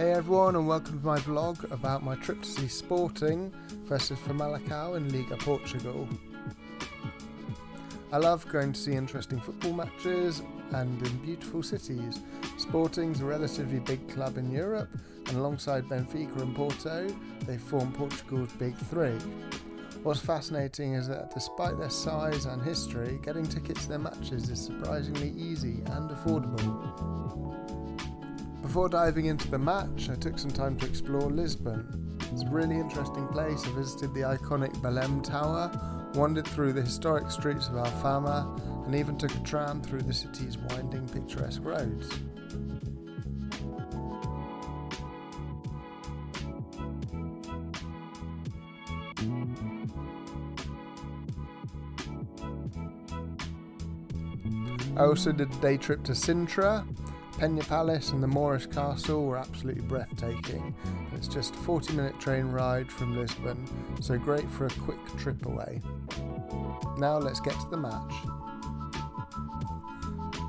Hey everyone, and welcome to my vlog about my trip to see Sporting versus Famalicão in Liga Portugal. I love going to see interesting football matches and in beautiful cities. Sporting's a relatively big club in Europe, and alongside Benfica and Porto, they form Portugal's big three. What's fascinating is that despite their size and history, getting tickets to their matches is surprisingly easy and affordable. Before diving into the match, I took some time to explore Lisbon. It's a really interesting place. I visited the iconic Belém Tower, wandered through the historic streets of Alfama, and even took a tram through the city's winding, picturesque roads. I also did a day trip to Sintra. Peña Palace and the Moorish Castle were absolutely breathtaking. It's just a 40-minute train ride from Lisbon, so great for a quick trip away. Now let's get to the match.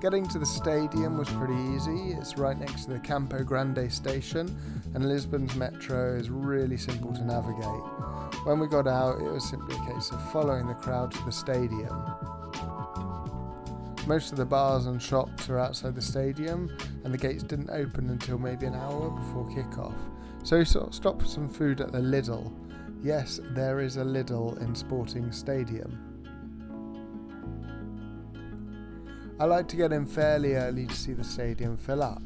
Getting to the stadium was pretty easy. It's right next to the Campo Grande station, and Lisbon's metro is really simple to navigate. When we got out, it was simply a case of following the crowd to the stadium. Most of the bars and shops are outside the stadium, and the gates didn't open until maybe an hour before kick-off. So we stopped for some food at the Lidl. Yes, there is a Lidl in Sporting Stadium. I like to get in fairly early to see the stadium fill up.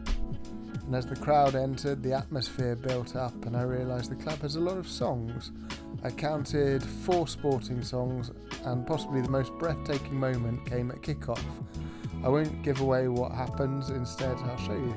And as the crowd entered, the atmosphere built up, and I realised the club has a lot of songs. I counted 4 Sporting songs, and possibly the most breathtaking moment came at kick-off. I won't give away what happens, instead I'll show you.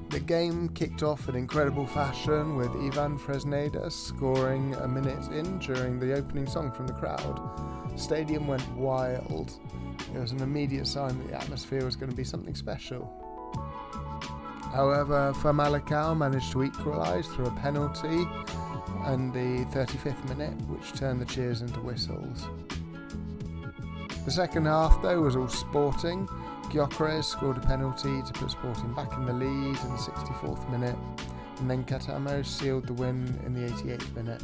The game kicked off in incredible fashion with Ivan Fresneda scoring a minute in during the opening song from the crowd. The stadium went wild. It was an immediate sign that the atmosphere was going to be something special. However, Famalicão managed to equalise through a penalty in the 35th minute, which turned the cheers into whistles. The second half, though, was all Sporting. Gyökeres scored a penalty to put Sporting back in the lead in the 64th minute, and then Catamo sealed the win in the 88th minute.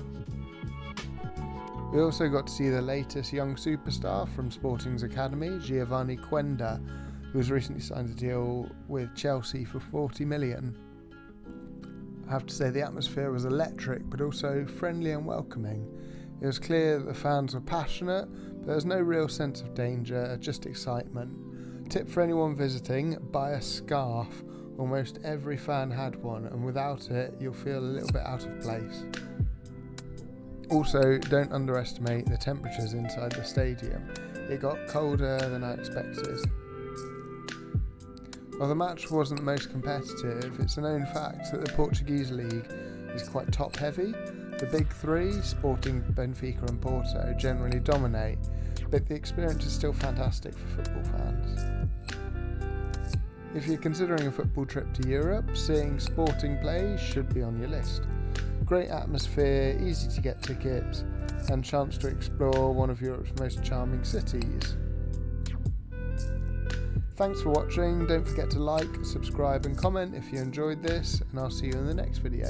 We also got to see the latest young superstar from Sporting's academy, Giovanni Quenda, who has recently signed a deal with Chelsea for 40 million. I have to say the atmosphere was electric, but also friendly and welcoming. It was clear that the fans were passionate, but there was no real sense of danger, just excitement. Tip for anyone visiting, buy a scarf. Almost every fan had one, and without it you'll feel a little bit out of place. Also, don't underestimate the temperatures inside the stadium. It got colder than I expected. While the match wasn't the most competitive, it's a known fact that the Portuguese league is quite top heavy. The big three, Sporting, Benfica and Porto, generally dominate, but the experience is still fantastic for football fans. If you're considering a football trip to Europe, seeing Sporting play should be on your list. Great atmosphere, easy to get tickets, and chance to explore one of Europe's most charming cities. Thanks for watching. Don't forget to like, subscribe and comment if you enjoyed this, and I'll see you in the next video.